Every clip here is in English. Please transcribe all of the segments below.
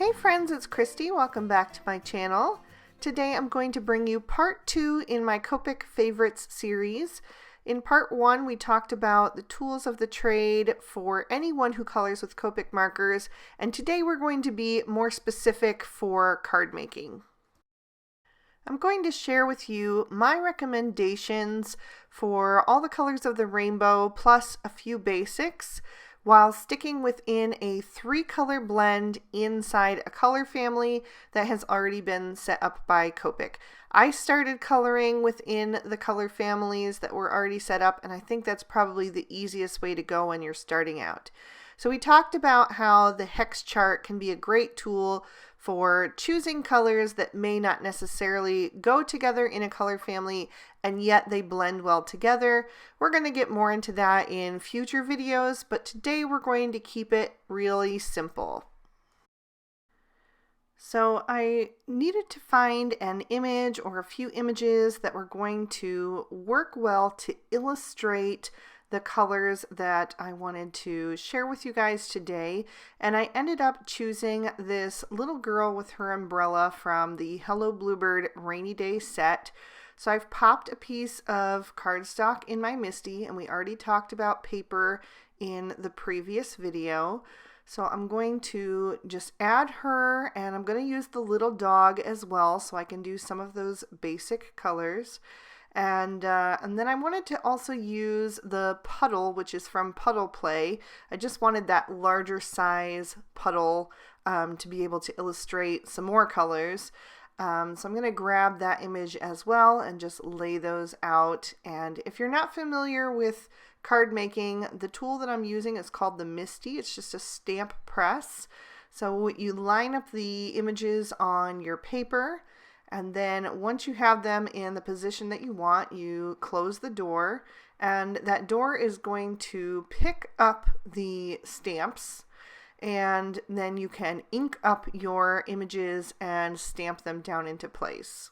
Hey friends, it's Christy. Welcome back to my channel. Today I'm going to bring you part 2 in my Copic favorites series. In part 1 we talked about the tools of the trade for anyone who colors with Copic markers, and today we're going to be more specific for card making. I'm going to share with you my recommendations for all the colors of the rainbow plus a few basics, while sticking within a 3-color blend inside a color family that has already been set up by Copic. I started coloring within the color families that were already set up, and I think that's probably the easiest way to go when you're starting out. So we talked about how the hex chart can be a great tool for choosing colors that may not necessarily go together in a color family, and yet they blend well together. We're going to get more into that in future videos, but today we're going to keep it really simple. So I needed to find an image or a few images that were going to work well to illustrate the colors that I wanted to share with you guys today, and I ended up choosing this little girl with her umbrella from the Hello Bluebird Rainy Day set. So I've popped a piece of cardstock in my MISTI, and we already talked about paper in the previous video. So I'm going to just add her, and I'm going to use the little dog as well so I can do some of those basic colors. And then I wanted to also use the puddle, which is from Puddle Play. I just wanted that larger size puddle to be able to illustrate some more colors. So I'm going to grab that image as well and just lay those out. And if you're not familiar with card making, the tool that I'm using is called the MISTI. It's just a stamp press. So you line up the images on your paper, and then once you have them in the position that you want, you close the door, and that door is going to pick up the stamps, and then you can ink up your images and stamp them down into place.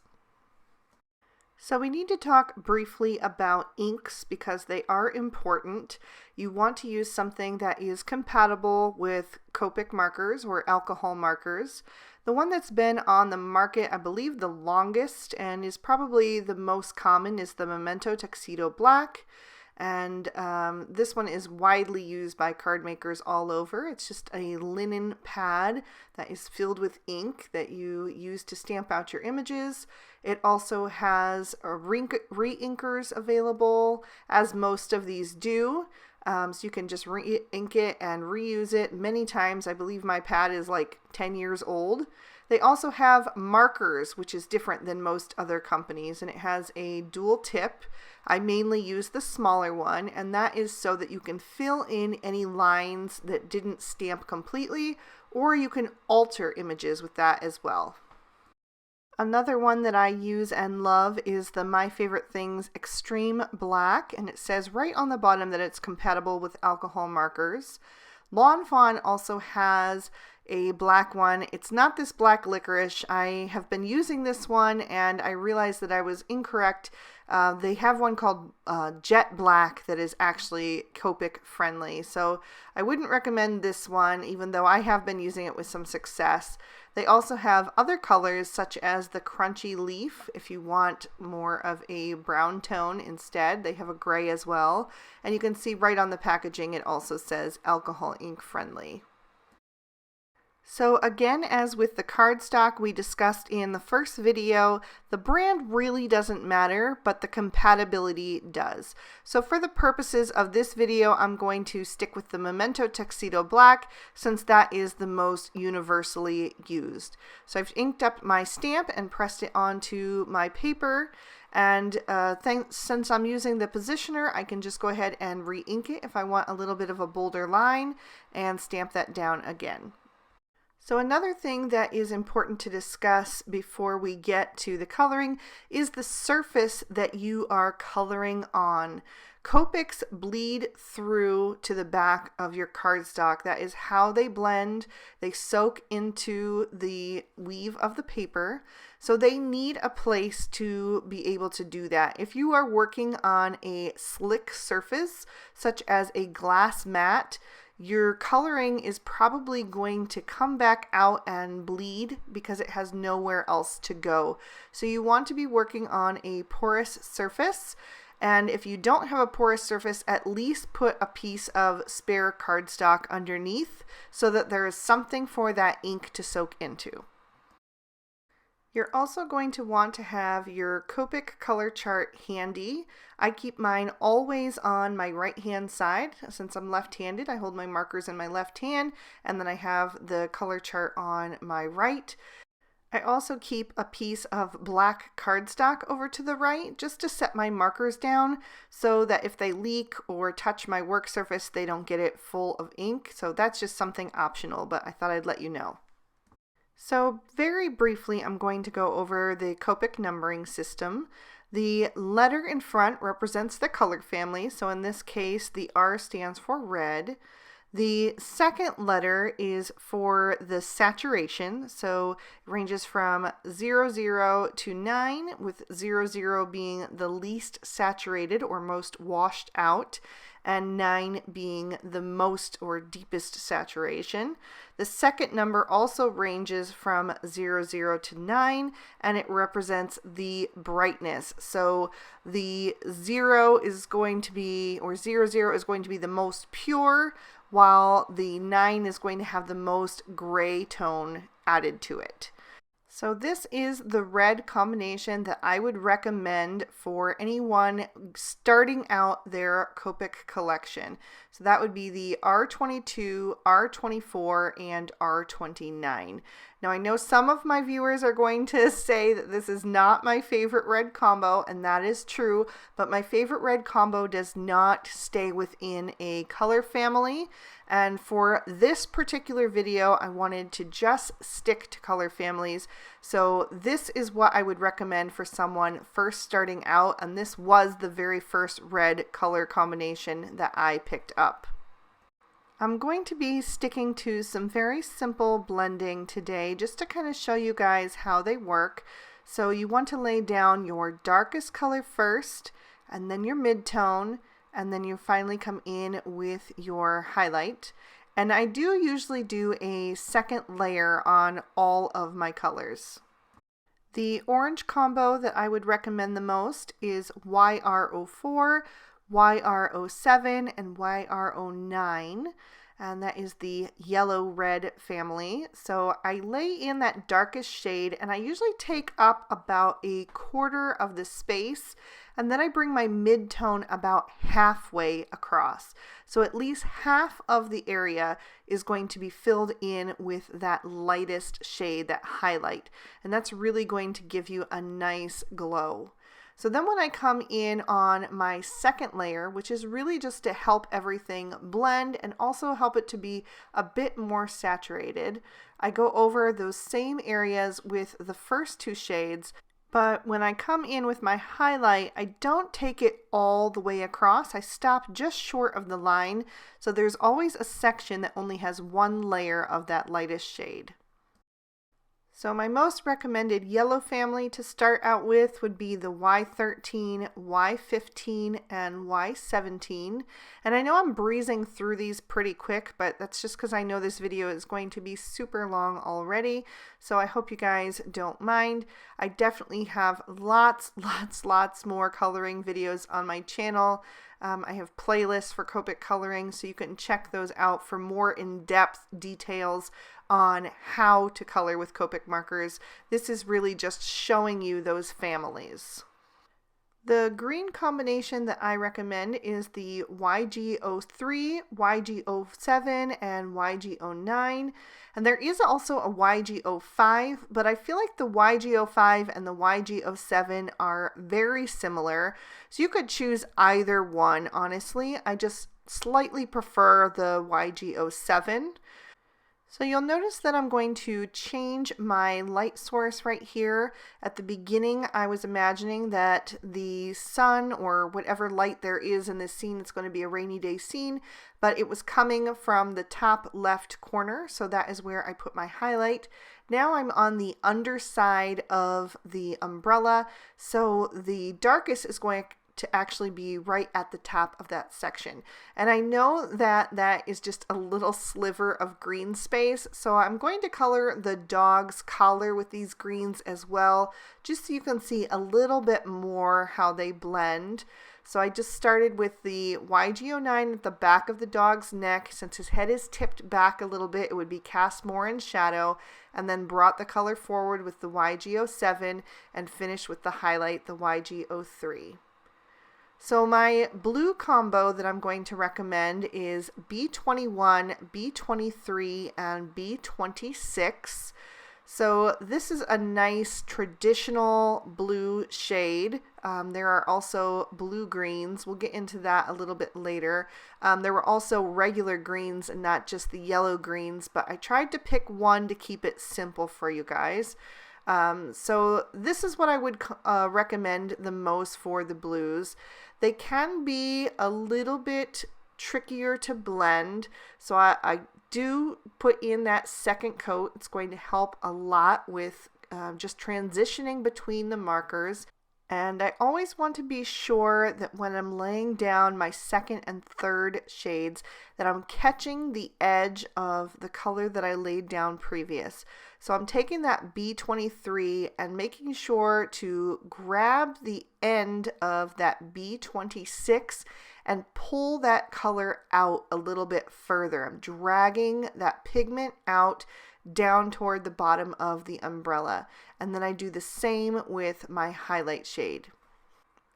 So we need to talk briefly about inks because they are important. You want to use something that is compatible with Copic markers or alcohol markers. The one that's been on the market, I believe the longest and is probably the most common, is the Memento Tuxedo Black. And this one is widely used by card makers all over. It's just a linen pad that is filled with ink that you use to stamp out your images. It also has re-inkers available, as most of these do. So you can just re-ink it and reuse it many times. I believe my pad is like 10 years old. They also have markers, which is different than most other companies, and it has a dual tip. I mainly use the smaller one, and that is so that you can fill in any lines that didn't stamp completely, or you can alter images with that as well. Another one that I use and love is the My Favorite Things Extreme Black, and it says right on the bottom that it's compatible with alcohol markers. Lawn Fawn also has a black one. It's not this black licorice. I have been using this one and I realized that I was incorrect. They have one called Jet Black that is actually Copic friendly. So I wouldn't recommend this one, even though I have been using it with some success. They also have other colors such as the Crunchy Leaf if you want more of a brown tone instead. They have a gray as well. And you can see right on the packaging it also says alcohol ink friendly. So again, as with the cardstock we discussed in the first video, the brand really doesn't matter, but the compatibility does. So for the purposes of this video, I'm going to stick with the Memento Tuxedo Black since that is the most universally used. So I've inked up my stamp and pressed it onto my paper. And since I'm using the positioner, I can just go ahead and re-ink it if I want a little bit of a bolder line and stamp that down again. So another thing that is important to discuss before we get to the coloring is the surface that you are coloring on. Copics bleed through to the back of your cardstock. That is how they blend. They soak into the weave of the paper. So they need a place to be able to do that. If you are working on a slick surface, such as a glass mat, your coloring is probably going to come back out and bleed because it has nowhere else to go. So you want to be working on a porous surface. And if you don't have a porous surface, at least put a piece of spare cardstock underneath so that there is something for that ink to soak into. You're also going to want to have your Copic color chart handy. I keep mine always on my right hand side. Since I'm left-handed, I hold my markers in my left hand, and then I have the color chart on my right. I also keep a piece of black cardstock over to the right just to set my markers down so that if they leak or touch my work surface, they don't get it full of ink. So that's just something optional, but I thought I'd let you know. So very briefly, I'm going to go over the Copic numbering system. The letter in front represents the color family, so in this case, the R stands for red. The second letter is for the saturation, so it ranges from 00 to 9, with 00 being the least saturated or most washed out, and 9 being the most or deepest saturation. The second number also ranges from 00 to 9, and it represents the brightness. So the 0 is going to be, or 00 is going to be the most pure, while the 9 is going to have the most gray tone added to it. So this is the red combination that I would recommend for anyone starting out their Copic collection. So that would be the R22, R24, and R29. Now I know some of my viewers are going to say that this is not my favorite red combo, and that is true, but my favorite red combo does not stay within a color family. And for this particular video, I wanted to just stick to color families. So this is what I would recommend for someone first starting out, and this was the very first red color combination that I picked up. I'm going to be sticking to some very simple blending today just to kind of show you guys how they work. So you want to lay down your darkest color first, and then your mid-tone, and then you finally come in with your highlight. And I do usually do a second layer on all of my colors. The orange combo that I would recommend the most is YR04, YR07, and YR09. And that is the yellow-red family. So I lay in that darkest shade, and I usually take up about a quarter of the space, and then I bring my mid-tone about halfway across. So at least half of the area is going to be filled in with that lightest shade, that highlight, and that's really going to give you a nice glow. So then when I come in on my second layer, which is really just to help everything blend and also help it to be a bit more saturated, I go over those same areas with the first two shades, but when I come in with my highlight, I don't take it all the way across. I stop just short of the line, so there's always a section that only has one layer of that lightest shade. So my most recommended yellow family to start out with would be the Y13, Y15, and Y17. And I know I'm breezing through these pretty quick, but that's just because I know this video is going to be super long already. So I hope you guys don't mind. I definitely have lots more coloring videos on my channel. I have playlists for Copic coloring, so you can check those out for more in-depth details on how to color with Copic markers. This is really just showing you those families. The green combination that I recommend is the YG03, YG07, and YG09. And there is also a YG05, but I feel like the YG05 and the YG07 are very similar. So you could choose either one, honestly. I just slightly prefer the YG07. So you'll notice that I'm going to change my light source right here. At the beginning, I was imagining that the sun or whatever light there is in this scene, it's going to be a rainy day scene, but it was coming from the top left corner, so that is where I put my highlight. Now I'm on the underside of the umbrella, so the darkest is going to actually be right at the top of that section. And I know that that is just a little sliver of green space, so I'm going to color the dog's collar with these greens as well, just so you can see a little bit more how they blend. So I just started with the YG09 at the back of the dog's neck. Since his head is tipped back a little bit, it would be cast more in shadow, and then brought the color forward with the YG07 and finished with the highlight, the YG03. So my blue combo that I'm going to recommend is B21, B23, and B26. So this is a nice traditional blue shade. There are also blue greens. We'll get into that a little bit later. There were also regular greens and not just the yellow greens, but I tried to pick one to keep it simple for you guys. So this is what I would recommend the most for the blues. They can be a little bit trickier to blend, so I do put in that second coat. It's going to help a lot with just transitioning between the markers. And I always want to be sure that when I'm laying down my second and third shades that I'm catching the edge of the color that I laid down previous. So I'm taking that B23 and making sure to grab the end of that B26 and pull that color out a little bit further. I'm dragging that pigment out down toward the bottom of the umbrella. And then I do the same with my highlight shade.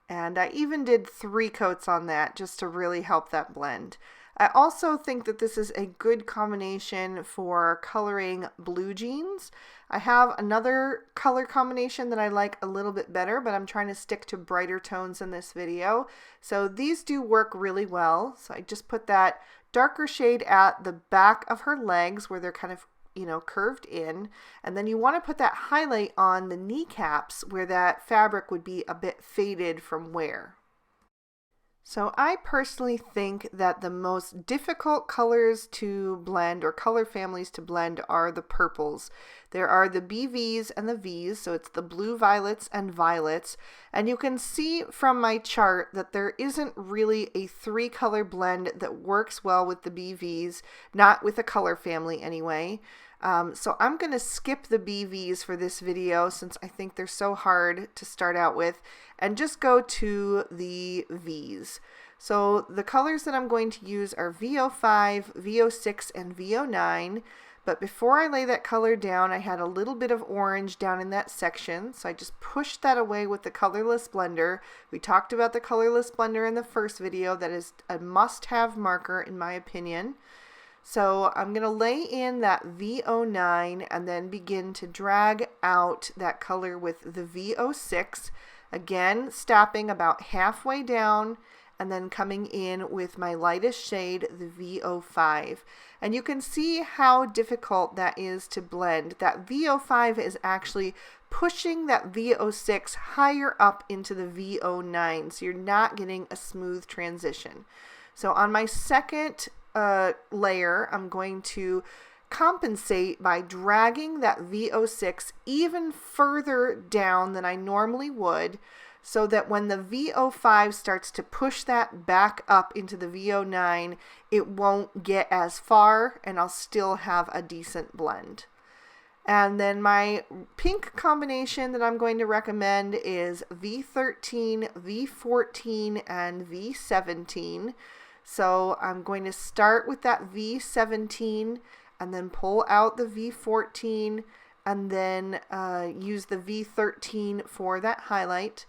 And I even did 3 coats on that just to really help that blend. I also think that this is a good combination for coloring blue jeans. I have another color combination that I like a little bit better, but I'm trying to stick to brighter tones in this video. So these do work really well. So I just put that darker shade at the back of her legs where they're kind of curved in, and then you want to put that highlight on the kneecaps where that fabric would be a bit faded from wear. So I personally think that the most difficult colors to blend, or color families to blend, are the purples. There are the BVs and the Vs, so it's the blue violets and violets, and you can see from my chart that there isn't really a 3-color blend that works well with the BVs, not with a color family anyway. So I'm going to skip the BVs for this video since I think they're so hard to start out with, and just go to the Vs. So the colors that I'm going to use are VO5, VO6, and VO9. But before I lay that color down, I had a little bit of orange down in that section, so I just pushed that away with the Colorless Blender. We talked about the Colorless Blender in the first video. That is a must-have marker in my opinion. So I'm going to lay in that VO9 and then begin to drag out that color with the VO6. Again, stopping about halfway down and then coming in with my lightest shade, the VO5. And you can see how difficult that is to blend. That VO5 is actually pushing that VO6 higher up into the VO9, so you're not getting a smooth transition. So on my second layer, I'm going to compensate by dragging that VO6 even further down than I normally would, so that when the VO5 starts to push that back up into the VO9, it won't get as far and I'll still have a decent blend. And then my pink combination that I'm going to recommend is V13, V14, and V17. So I'm going to start with that V17 and then pull out the V14 and then use the V13 for that highlight.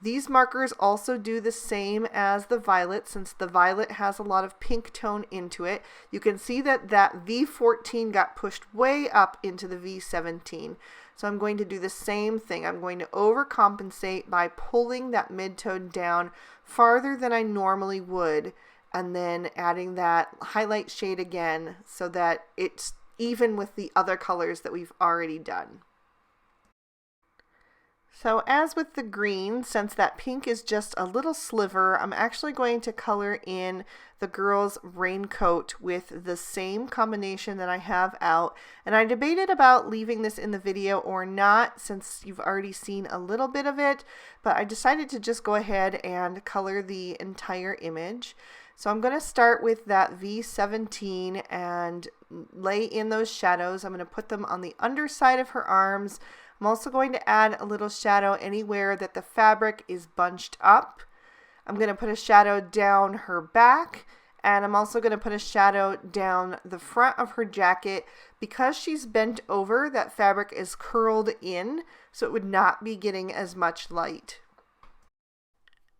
These markers also do the same as the violet, since the violet has a lot of pink tone into it. You can see that that V14 got pushed way up into the V17. So I'm going to do the same thing. I'm going to overcompensate by pulling that mid-tone down farther than I normally would, and then adding that highlight shade again so that it's even with the other colors that we've already done. So as with the green, since that pink is just a little sliver, I'm actually going to color in the girl's raincoat with the same combination that I have out. And I debated about leaving this in the video or not, since you've already seen a little bit of it, but I decided to just go ahead and color the entire image. So I'm going to start with that V17 and lay in those shadows. I'm going to put them on the underside of her arms. I'm also going to add a little shadow anywhere that the fabric is bunched up. I'm going to put a shadow down her back, and I'm also going to put a shadow down the front of her jacket. Because she's bent over, that fabric is curled in, so it would not be getting as much light.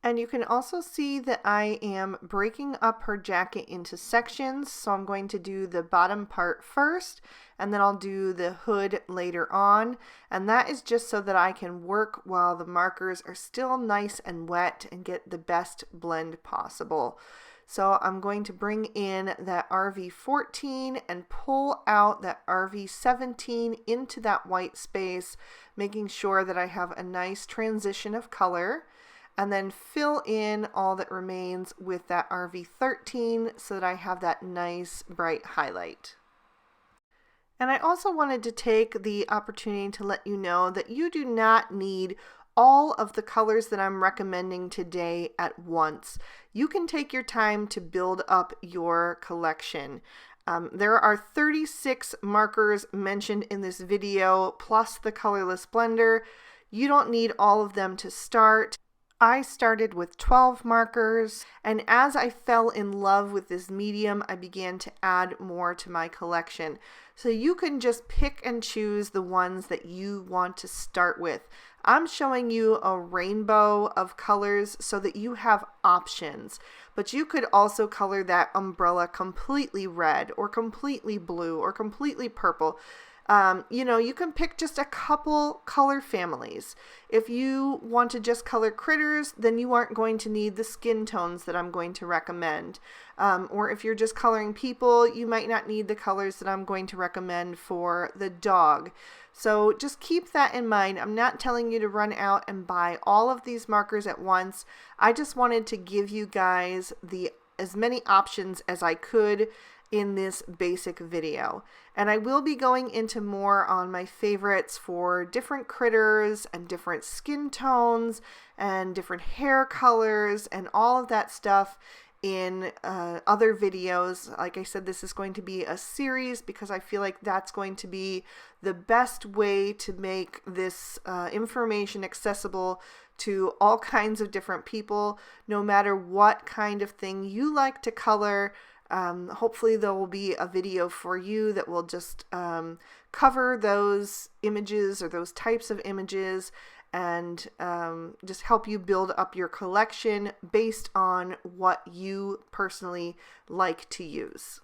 And you can also see that I am breaking up her jacket into sections. So I'm going to do the bottom part first, and then I'll do the hood later on. And that is just so that I can work while the markers are still nice and wet and get the best blend possible. So I'm going to bring in that RV14 and pull out that RV17 into that white space, making sure that I have a nice transition of color. And then fill in all that remains with that RV13 so that I have that nice bright highlight. And I also wanted to take the opportunity to let you know that you do not need all of the colors that I'm recommending today at once. You can take your time to build up your collection. There are 36 markers mentioned in this video, plus the Colorless Blender. You don't need all of them to start. I started with 12 markers, and as I fell in love with this medium, I began to add more to my collection. So you can just pick and choose the ones that you want to start with. I'm showing you a rainbow of colors so that you have options, but you could also color that umbrella completely red or completely blue or completely purple. You can pick just a couple color families. If you want to just color critters, then you aren't going to need the skin tones that I'm going to recommend. Or if you're just coloring people, you might not need the colors that I'm going to recommend for the dog. So just keep that in mind. I'm not telling you to run out and buy all of these markers at once. I just wanted to give you guys as many options as I could in this basic video. And I will be going into more on my favorites for different critters and different skin tones and different hair colors and all of that stuff in other videos. Like I said, this is going to be a series because I feel like that's going to be the best way to make this information accessible to all kinds of different people, no matter what kind of thing you like to color. Hopefully there will be a video for you that will just cover those images or those types of images and just help you build up your collection based on what you personally like to use.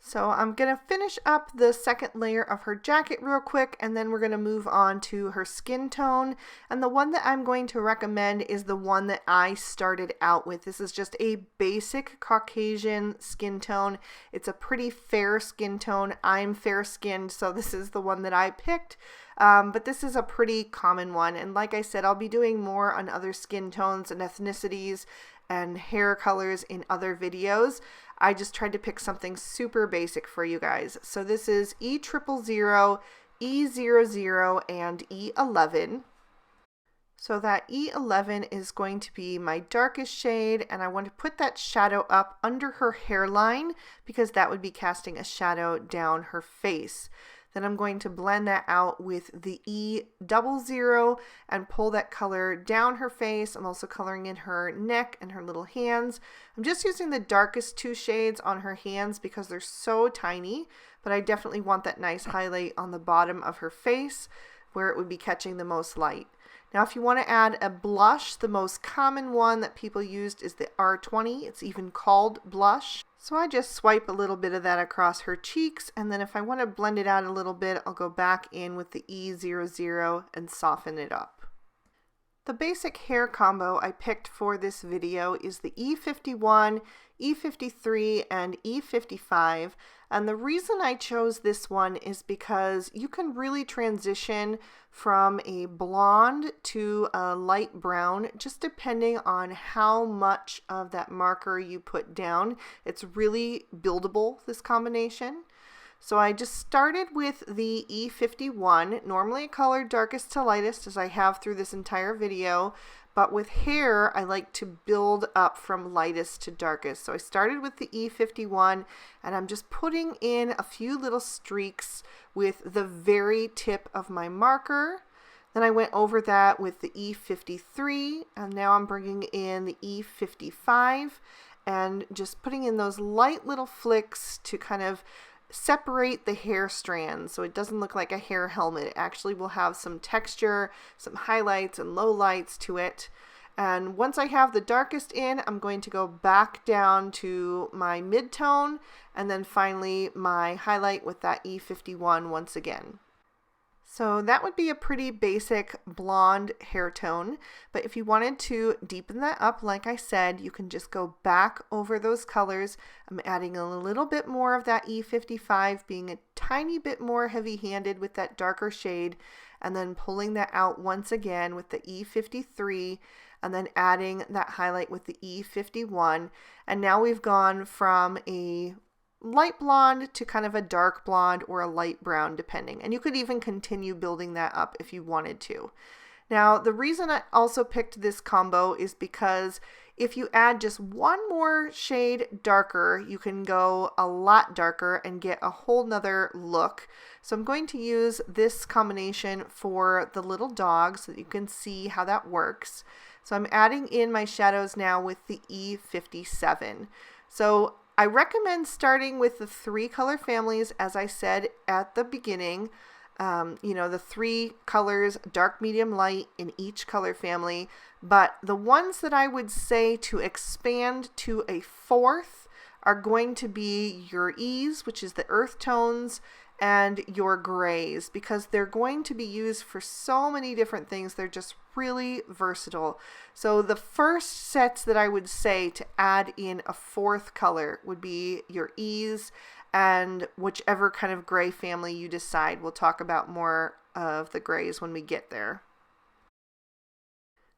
So I'm going to finish up the second layer of her jacket real quick, and then we're going to move on to her skin tone. And the one that I'm going to recommend is the one that I started out with. This is just a basic Caucasian skin tone. It's a pretty fair skin tone. I'm fair skinned, so this is the one that I picked. But this is a pretty common one. And like I said, I'll be doing more on other skin tones and ethnicities and hair colors in other videos. I just tried to pick something super basic for you guys. So this is E00, E00, and E11. So that E11 is going to be my darkest shade, and I want to put that shadow up under her hairline because that would be casting a shadow down her face. Then I'm going to blend that out with the E00 and pull that color down her face. I'm also coloring in her neck and her little hands. I'm just using the darkest two shades on her hands because they're so tiny, but I definitely want that nice highlight on the bottom of her face where it would be catching the most light. Now, if you want to add a blush, the most common one that people used is the R20. It's even called blush. So I just swipe a little bit of that across her cheeks, and then if I want to blend it out a little bit, I'll go back in with the E00 and soften it up. The basic hair combo I picked for this video is the E51, E53, and E55, and the reason I chose this one is because you can really transition from a blonde to a light brown just depending on how much of that marker you put down. It's really buildable, this combination. So I just started with the E51, normally colored darkest to lightest as I have through this entire video, but with hair I like to build up from lightest to darkest. So I started with the E51 and I'm just putting in a few little streaks with the very tip of my marker. Then I went over that with the E53 and now I'm bringing in the E55 and just putting in those light little flicks to kind of separate the hair strands so it doesn't look like a hair helmet. It actually will have some texture, some highlights and lowlights to it. And once I have the darkest in, I'm going to go back down to my mid-tone and then finally my highlight with that E51 once again. So that would be a pretty basic blonde hair tone, but if you wanted to deepen that up, like I said, you can just go back over those colors. I'm adding a little bit more of that E55, being a tiny bit more heavy-handed with that darker shade, and then pulling that out once again with the E53, and then adding that highlight with the E51. And now we've gone from a light blonde to kind of a dark blonde or a light brown depending, and you could even continue building that up if you wanted to. Now the reason I also picked this combo is because if you add just one more shade darker, you can go a lot darker and get a whole nother look. So I'm going to use this combination for the little dog so that you can see how that works. So I'm adding in my shadows now with the E57. So I recommend starting with the 3 color families, as I said at the beginning. The 3 colors, dark, medium, light in each color family. But the ones that I would say to expand to a 4th are going to be your E's, which is the earth tones, and your grays, because they're going to be used for so many different things. They're just really versatile. So the first sets that I would say to add in a 4th color would be your E's and whichever kind of gray family you decide. We'll talk about more of the grays when we get there.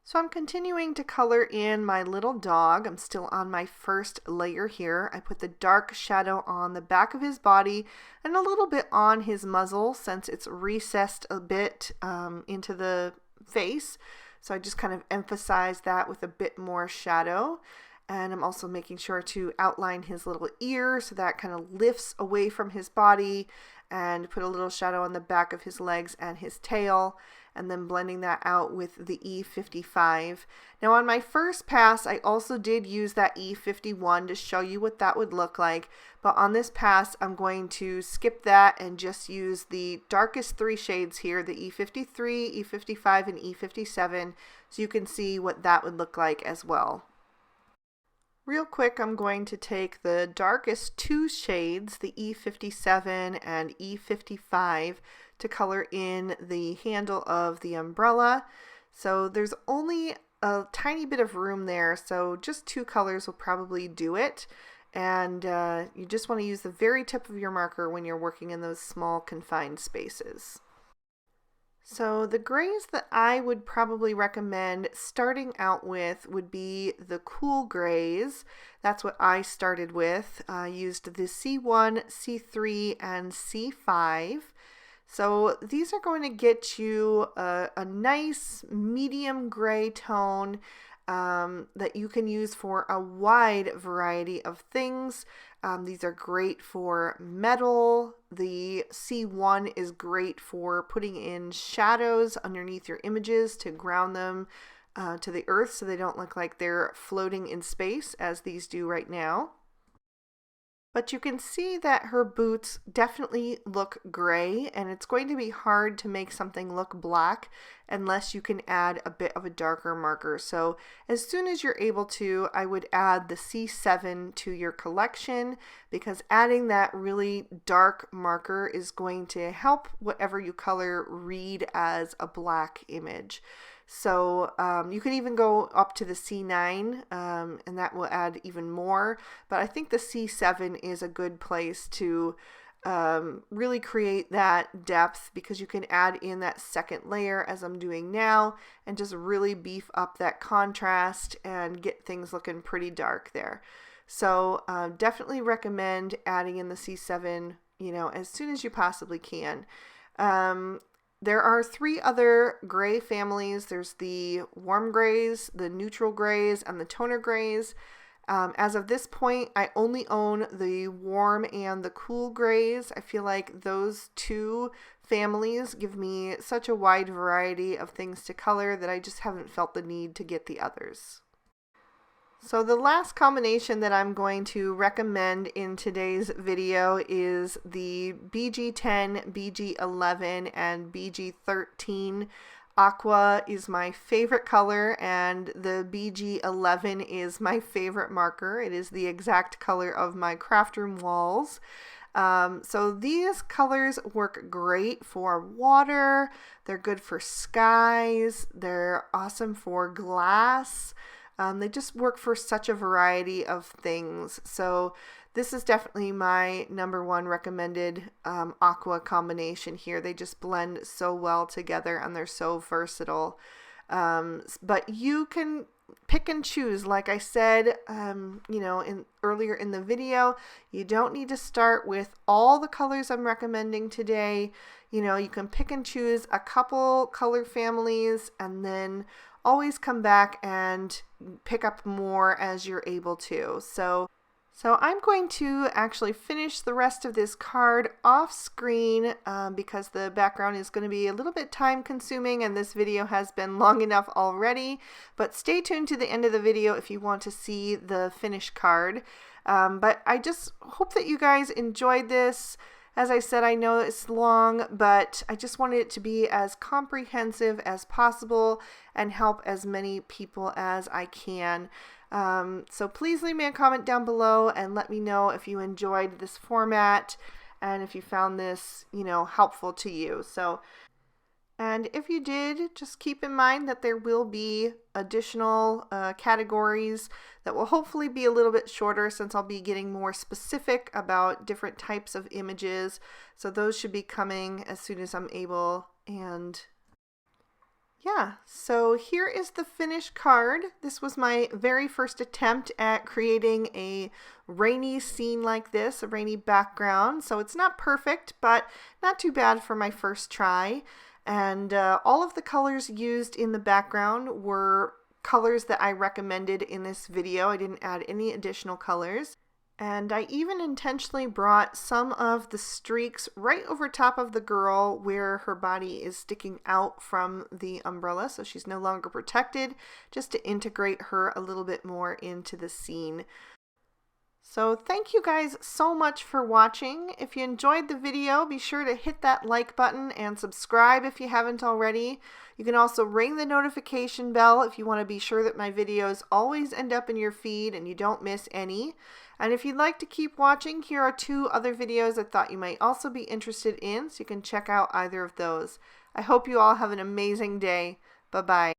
So I'm continuing to color in my little dog. I'm still on my first layer here. I put the dark shadow on the back of his body and a little bit on his muzzle since it's recessed a bit into the face. So I just kind of emphasize that with a bit more shadow. And I'm also making sure to outline his little ear so that kind of lifts away from his body, and put a little shadow on the back of his legs and his tail, and then blending that out with the E55. Now on my first pass I also did use that E51 to show you what that would look like, but on this pass I'm going to skip that and just use the darkest 3 shades here, the E53, E55, and E57, so you can see what that would look like as well. Real quick, I'm going to take the darkest 2 shades, the E57 and E55, to color in the handle of the umbrella. So there's only a tiny bit of room there, so just 2 colors will probably do it. And you just want to use the very tip of your marker when you're working in those small confined spaces. So the grays that I would probably recommend starting out with would be the cool grays. That's what I started with. I used the C1, C3, and C5. So these are going to get you a nice medium gray tone that you can use for a wide variety of things. These are great for metal. The C1 is great for putting in shadows underneath your images to ground them to the earth so they don't look like they're floating in space as these do right now. But you can see that her boots definitely look gray, and it's going to be hard to make something look black unless you can add a bit of a darker marker. So as soon as you're able to, I would add the C7 to your collection, because adding that really dark marker is going to help whatever you color read as a black image. So you can even go up to the C9 and that will add even more. But I think the C7 is a good place to really create that depth, because you can add in that second layer as I'm doing now and just really beef up that contrast and get things looking pretty dark there. So definitely recommend adding in the C7, you know, as soon as you possibly can. There are 3 other gray families. There's the warm grays, the neutral grays, and the toner grays. As of this point, I only own the warm and the cool grays. I feel like those 2 families give me such a wide variety of things to color that I just haven't felt the need to get the others. So the last combination that I'm going to recommend in today's video is the BG10, BG11, and BG13. Aqua is my favorite color, and the BG11 is my favorite marker. It is the exact color of my craft room walls. So these colors work great for water, they're good for skies, they're awesome for glass. They just work for such a variety of things. So this is definitely my #1 recommended Aqua combination here. They just blend so well together and they're so versatile. But you can pick and choose. Like I said, you know, earlier in the video, you don't need to start with all the colors I'm recommending today. You know, you can pick and choose a couple color families and then always come back and pick up more as you're able to. So I'm going to actually finish the rest of this card off screen because the background is going to be a little bit time consuming and this video has been long enough already. But stay tuned to the end of the video if you want to see the finished card. But I just hope that you guys enjoyed this. As I said, I know it's long, but I just wanted it to be as comprehensive as possible and help as many people as I can. So please leave me a comment down below and let me know if you enjoyed this format and if you found this, you know, helpful to you. And if you did, just keep in mind that there will be additional categories that will hopefully be a little bit shorter, since I'll be getting more specific about different types of images. So those should be coming as soon as I'm able. And yeah, so here is the finished card. This was my very first attempt at creating a rainy scene like this, a rainy background. So it's not perfect, but not too bad for my first try. And all of the colors used in the background were colors that I recommended in this video. I didn't add any additional colors. And I even intentionally brought some of the streaks right over top of the girl where her body is sticking out from the umbrella, so she's no longer protected, just to integrate her a little bit more into the scene. So thank you guys so much for watching. If you enjoyed the video, be sure to hit that like button and subscribe if you haven't already. You can also ring the notification bell if you want to be sure that my videos always end up in your feed and you don't miss any. And if you'd like to keep watching, here are 2 other videos I thought you might also be interested in, so you can check out either of those. I hope you all have an amazing day. Bye-bye.